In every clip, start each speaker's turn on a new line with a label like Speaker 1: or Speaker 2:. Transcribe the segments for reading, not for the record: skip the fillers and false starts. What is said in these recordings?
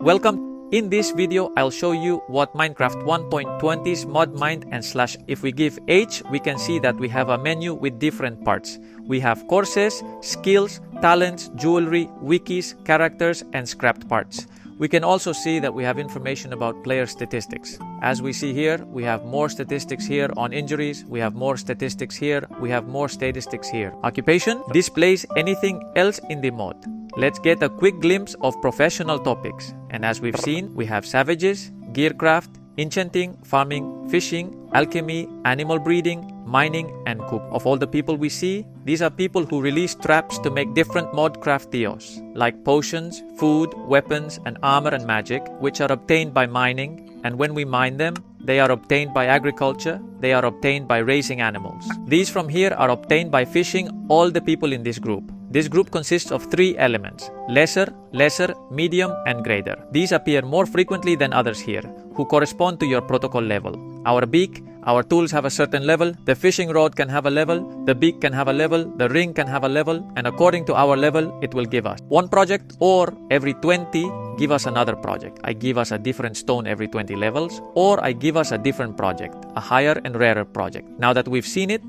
Speaker 1: Welcome. In this video, I'll show you what Minecraft 1.20's mod mind and slash. If we give H, we can see that we have a menu with different parts. We have courses, skills, talents, jewelry, wikis, characters, and scrapped parts. We can also see that we have information about player statistics. As we see here, we have more statistics here on injuries, we have more statistics here, we have more statistics here. Occupation displays anything else in the mod. Let's get a quick glimpse of professional topics. And as we've seen, we have savages, gearcraft, enchanting, farming, fishing, alchemy, animal breeding, mining, and cook. Of all the people we see, these are people who release traps to make different modcraft theos, like potions, food, weapons, and armor and magic, which are obtained by mining, and when we mine them, they are obtained by agriculture, they are obtained by raising animals. These from here are obtained by fishing all the people in this group. This group consists of 3 elements: lesser, medium, and greater. These appear more frequently than others here, who correspond to your protocol level. Our beak, our tools have a certain level, the fishing rod can have a level, the beak can have a level, the ring can have a level, and according to our level, it will give us one project, or every 20, give us another project. I give us a different stone every 20 levels, or I give us a different project, a higher and rarer project. Now that we've seen it,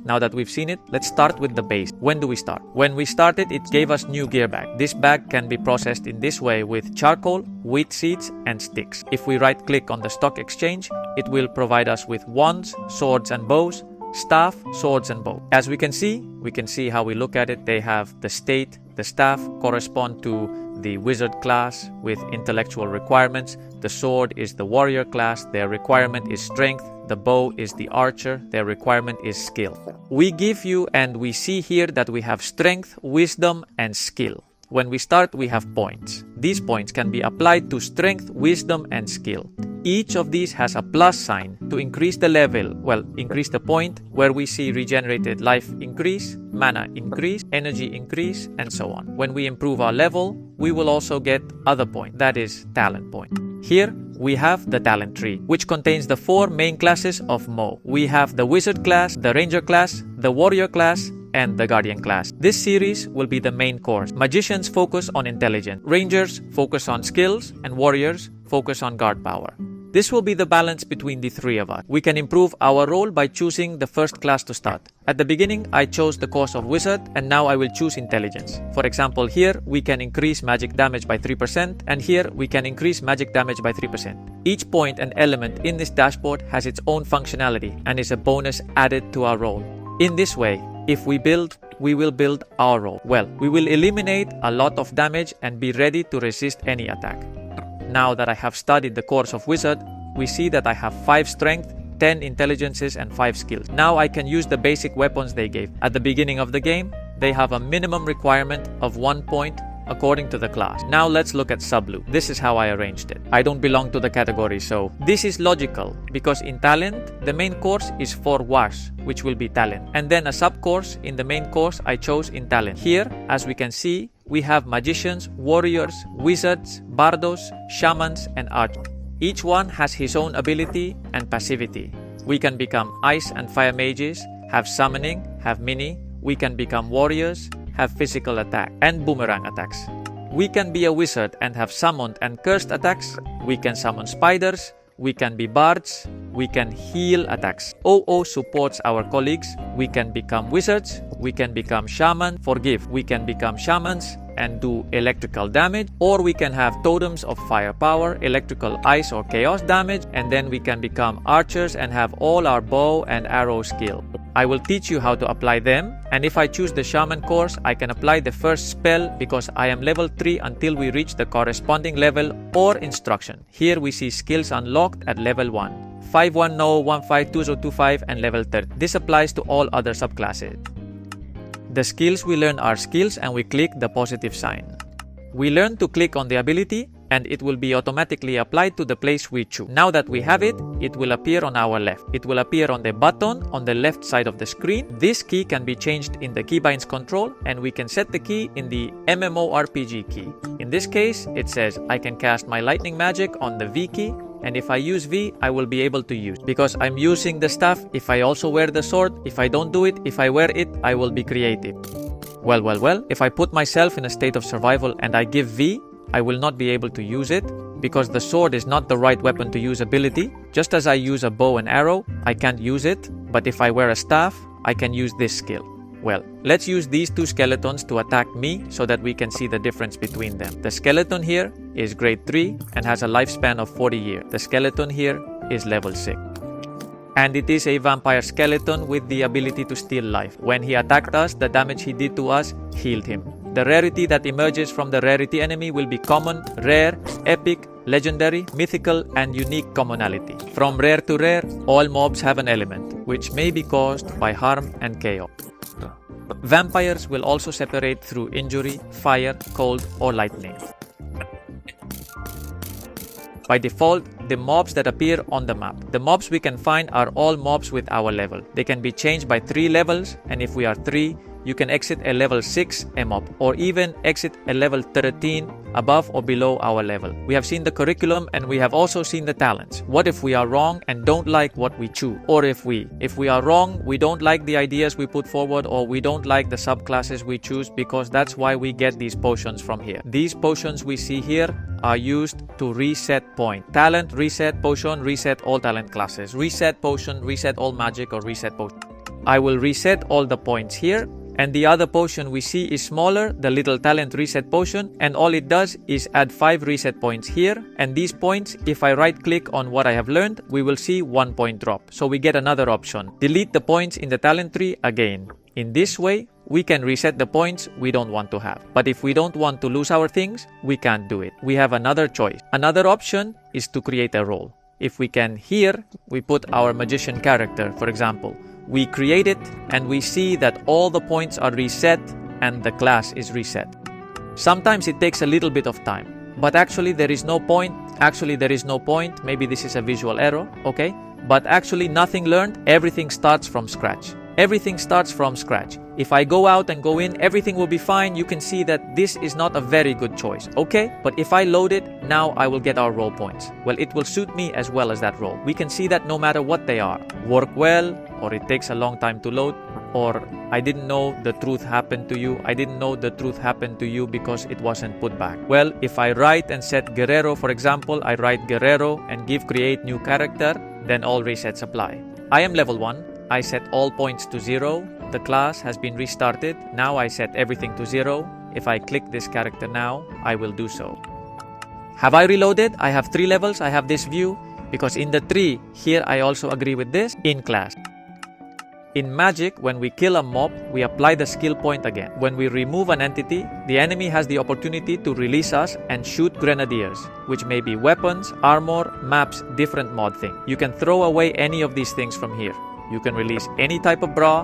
Speaker 1: let's start with the base. When do we start? When we started, it gave us new gear bag. This bag can be processed in this way with charcoal, wheat seeds, and sticks. If we right click on the stock exchange, it will provide us with wands, swords and bows, staff, swords and bow. As we can see how we look at it. They have the state, the staff correspond to the wizard class with intellectual requirements. The sword is the warrior class, their requirement is strength. The bow is the archer, their requirement is skill. We give you, and we see here that we have strength, wisdom, and skill. When we start, we have points. These points can be applied to strength, wisdom, and skill. Each of these has a plus sign to increase the level, increase the point where we see regenerated life increase, mana increase, energy increase, and so on. When we improve our level, we will also get other point, that is talent point. Here, we have the talent tree, which contains the 4 main classes of Mo. We have the wizard class, the ranger class, the warrior class, and the guardian class. This series will be the main course. Magicians focus on intelligence, rangers focus on skills, and warriors focus on guard power. This will be the balance between the 3 of us. We can improve our role by choosing the first class to start. At the beginning, I chose the course of wizard, and now I will choose intelligence. For example, here we can increase magic damage by 3%, and here we can increase magic damage by 3%. Each point and element in this dashboard has its own functionality and is a bonus added to our role. In this way, if we build, we will build our role. We will eliminate a lot of damage and be ready to resist any attack. Now that I have studied the course of wizard, we see that I have 5 strength, 10 intelligences, and 5 skills. Now I can use the basic weapons they gave. At the beginning of the game, they have a minimum requirement of 1 point according to the class. Now let's look at Subloop. This is how I arranged it. I don't belong to the category, so this is logical because in talent, the main course is for wash, which will be talent. And then a sub-course in the main course I chose in talent. Here, as we can see, we have magicians, warriors, wizards, bardos, shamans, and archers. Each one has his own ability and passivity. We can become ice and fire mages, have summoning, have mini. We can become warriors, have physical attack and boomerang attacks. We can be a wizard and have summoned and cursed attacks. We can summon spiders. We can be bards. We can heal attacks. OO supports our colleagues. We can become wizards. We can become shaman. Forgive. We can become shamans and do electrical damage, or we can have totems of firepower, electrical ice or chaos damage, and then we can become archers and have all our bow and arrow skill. I will teach you how to apply them, and if I choose the shaman course, I can apply the first spell because I am level 3 until we reach the corresponding level or instruction. Here we see skills unlocked at level 1, 510, 152025, and level 30. This applies to all other subclasses. The skills we learn are skills, and we click the positive sign. We learn to click on the ability and it will be automatically applied to the place we choose. Now that we have it, it will appear on our left. It will appear on the button on the left side of the screen. This key can be changed in the keybinds control, and we can set the key in the MMORPG key. In this case, it says I can cast my lightning magic on the V key, and if I use V, I will be able to use. Because I'm using the staff, if I also wear the sword, if I don't do it, if I wear it, I will be creative. Well, if I put myself in a state of survival and I give V, I will not be able to use it. because the sword is not the right weapon to use ability. Just as I use a bow and arrow, I can't use it, but if I wear a staff, I can use this skill. Well, let's use these two skeletons to attack me so that we can see the difference between them. The skeleton here is grade 3 and has a lifespan of 40 years. The skeleton here is level 6. And it is a vampire skeleton with the ability to steal life. When he attacked us, the damage he did to us healed him. The rarity that emerges from the rarity enemy will be common, rare, epic, legendary, mythical, and unique commonality. From rare to rare, all mobs have an element, which may be caused by harm and chaos. Vampires will also separate through injury, fire, cold, or lightning. By default, the mobs that appear on the map. The mobs we can find are all mobs with our level. They can be changed by 3 levels, and if we are 3, you can exit a level 6 mob, or even exit a level 13 above or below our level. We have seen the curriculum and we have also seen the talents. What if we are wrong and don't like what we choose? Or if we are wrong, we don't like the ideas we put forward, or we don't like the subclasses we choose, because that's why we get these potions from here. These potions we see here are used to reset point. Talent, reset, potion, reset all talent classes. Reset potion, reset all magic, or reset potion. I will reset all the points here. And the other potion we see is smaller, the little talent reset potion, and all it does is add 5 reset points here. And these points, if I right click on what I have learned, we will see 1 point drop. So we get another option. Delete the points in the talent tree again. In this way, we can reset the points we don't want to have. But if we don't want to lose our things, we can't do it. We have another choice. Another option is to create a role. If we can here, we put our magician character, for example. We create it and we see that all the points are reset and the class is reset. Sometimes it takes a little bit of time, but actually there is no point. Maybe this is a visual error, okay? But actually nothing learned, everything starts from scratch. Everything starts from scratch. If I go out and go in, everything will be fine. You can see that this is not a very good choice, okay? But if I load it, now I will get our role points. Well, it will suit me as well as that role. We can see that no matter what they are, work well, or it takes a long time to load, or I didn't know the truth happened to you. I didn't know the truth happened to you because it wasn't put back. Well, if I write and set Guerrero, for example, I write Guerrero and give create new character, then all resets apply. I am level 1. I set all points to 0. The class has been restarted. Now I set everything to 0. If I click this character now, I will do so. Have I reloaded? I have 3 levels. I have this view because in the 3, here I also agree with this, in class. In Magic, when we kill a mob, we apply the skill point again. When we remove an entity, the enemy has the opportunity to release us and shoot grenadiers, which may be weapons, armor, maps, different mod thing. You can throw away any of these things from here. You can release any type of bra,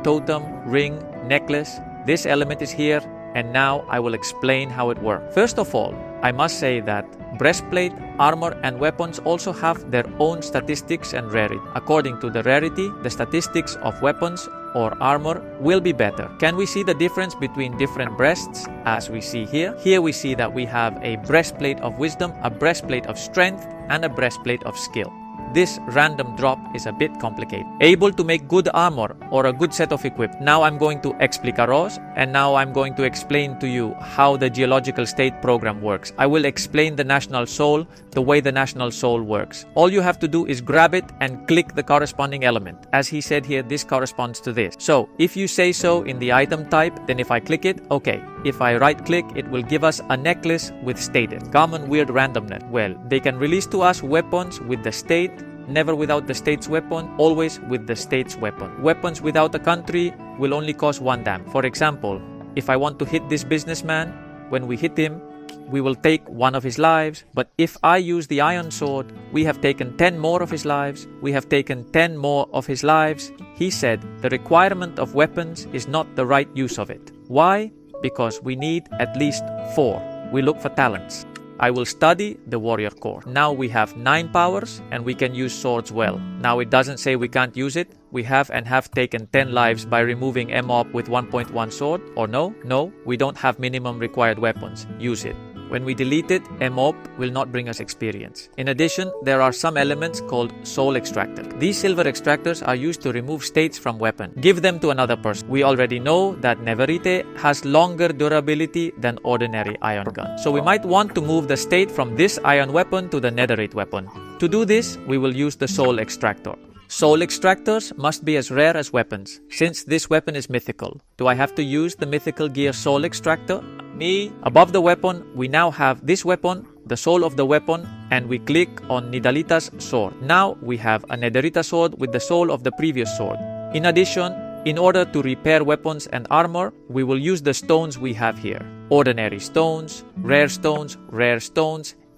Speaker 1: totem, ring, necklace. This element is here, and now I will explain how it works. First of all, I must say that breastplate, armor, and weapons also have their own statistics and rarity. According to the rarity, the statistics of weapons or armor will be better. Can we see the difference between different breasts? As we see here. Here we see that we have a breastplate of wisdom, a breastplate of strength, and a breastplate of skill. This random drop is a bit complicated. Able to make good armor or a good set of equip. Now I'm going to explicaros, and now I'm going to explain to you how the geological state program works. I will explain the national soul, the way the national soul works. All you have to do is grab it and click the corresponding element. As he said here, this corresponds to this. So if you say so in the item type, then if I click it, okay. If I right click, it will give us a necklace with stated. Common weird randomness. Well, they can release to us weapons with the state, never without the state's weapon, always with the state's weapon. Weapons without a country will only cause 1 damage. For example, if I want to hit this businessman, when we hit him, we will take 1 of his lives. But if I use the iron sword, we have taken 10 more of his lives. We have taken 10 more of his lives. He said the requirement of weapons is not the right use of it. Why? Because we need at least 4. We look for talents. I will study the warrior core. Now we have 9 powers and we can use swords well. Now it doesn't say we can't use it. We have and have taken 10 lives by removing MOP with 1.1 sword. Or no, we don't have minimum required weapons. Use it. When we delete it, a mob will not bring us experience. In addition, there are some elements called soul extractor. These silver extractors are used to remove states from weapon. Give them to another person. We already know that Neverite has longer durability than ordinary iron gun. So we might want to move the state from this iron weapon to the netherite weapon. To do this, we will use the soul extractor. Soul extractors must be as rare as weapons, since this weapon is mythical. Do I have to use the mythical gear soul extractor? Me. Above the weapon, we now have this weapon, the soul of the weapon, and we click on Nidalita's sword. Now we have a netherita sword with the soul of the previous sword. In addition, in order to repair weapons and armor, we will use the stones we have here. Ordinary stones, rare stones,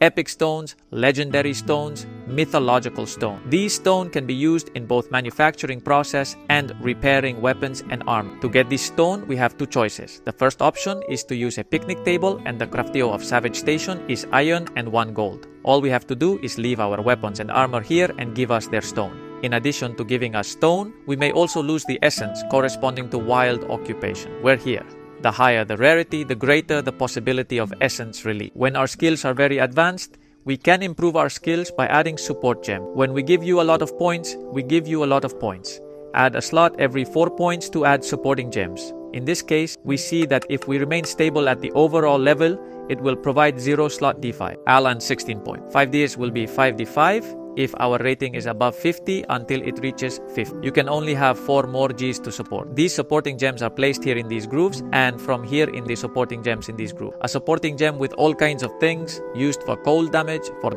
Speaker 1: epic stones, legendary stones, mythological stone. These stones can be used in both manufacturing process and repairing weapons and armor. To get this stone, we have two choices. The first option is to use a picnic table, and the craftio of Savage Station is iron and 1 gold. All we have to do is leave our weapons and armor here and give us their stone. In addition to giving us stone, we may also lose the essence corresponding to wild occupation. We're here. The higher the rarity, the greater the possibility of essence release. When our skills are very advanced, we can improve our skills by adding support gem. When we give you a lot of points, we give you a lot of points. Add a slot every 4 points to add supporting gems. In this case, we see that if we remain stable at the overall level, it will provide 0 slot D5. Alan 16 points. 5Ds will be 5D5 if our rating is above 50 until it reaches 50. You can only have 4 more Gs to support. These supporting gems are placed here in these grooves and from here in the supporting gems in these grooves. A supporting gem with all kinds of things used for cold damage, for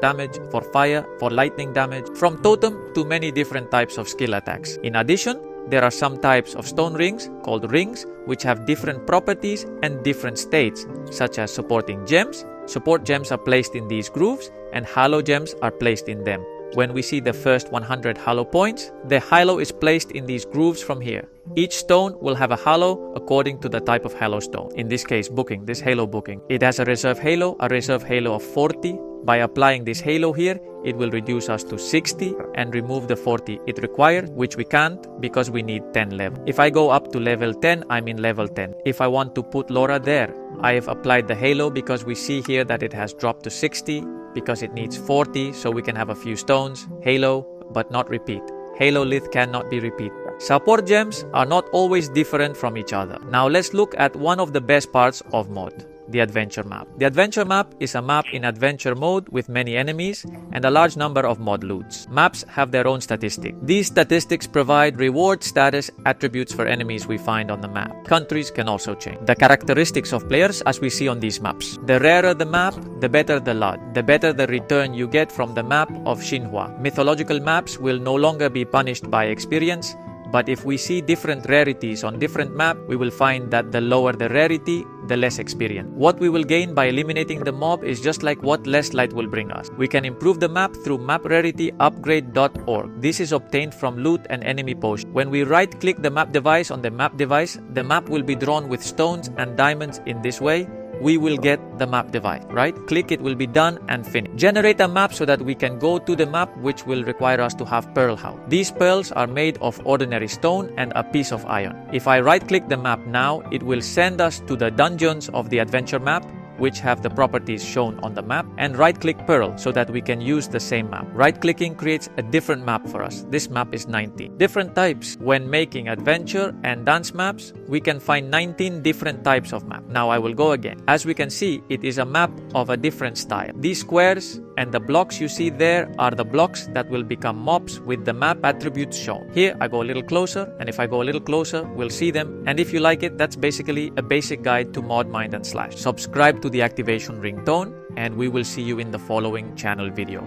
Speaker 1: fire, for lightning damage, from totem to many different types of skill attacks. In addition, there are some types of stone rings called rings which have different properties and different states, such as supporting gems. Support gems are placed in these grooves and halo gems are placed in them. When we see the first 100 halo points, the halo is placed in these grooves from here. Each stone will have a halo according to the type of halo stone. In this case, booking, this halo booking. It has a reserve halo of 40. By applying this halo here, it will reduce us to 60 and remove the 40 it required, which we can't because we need 10 level. If I go up to level 10, I'm in level 10. If I want to put Laura there, I have applied the halo because we see here that it has dropped to 60 because it needs 40, so we can have a few stones, halo, but not repeat. Halo lith cannot be repeated. Support gems are not always different from each other. Now let's look at one of the best parts of mod. The adventure map. The adventure map is a map in adventure mode with many enemies and a large number of mod loots. Maps have their own statistics. These statistics provide reward status attributes for enemies we find on the map. Countries can also change. The characteristics of players as we see on these maps. The rarer the map, the better the LUT. The better the return you get from the map of Xinhua. Mythological maps will no longer be punished by experience, but if we see different rarities on different maps, we will find that the lower the rarity, the less experience. What we will gain by eliminating the mob is just like what less light will bring us. We can improve the map through maprarityupgrade.org. This is obtained from loot and enemy potion. When we right-click the map device on the map will be drawn with stones and diamonds in this way. We will get the map device. Right click, it will be done and finished. Generate a map so that we can go to the map, which will require us to have pearl house. These pearls are made of ordinary stone and a piece of iron. If I right click the map now, it will send us to the dungeons of the adventure map, which have the properties shown on the map, and right-click Pearl so that we can use the same map. Right-clicking creates a different map for us. This map is 19. Different types. When making adventure and dance maps, we can find 19 different types of map. Now I will go again. As we can see, it is a map of a different style. These squares and the blocks you see there are the blocks that will become mobs with the map attributes shown. Here I go a little closer, and if I go a little closer, we'll see them. And if you like it, that's basically a basic guide to mod, mind and slash. Subscribe to the activation ringtone, and we will see you in the following channel video.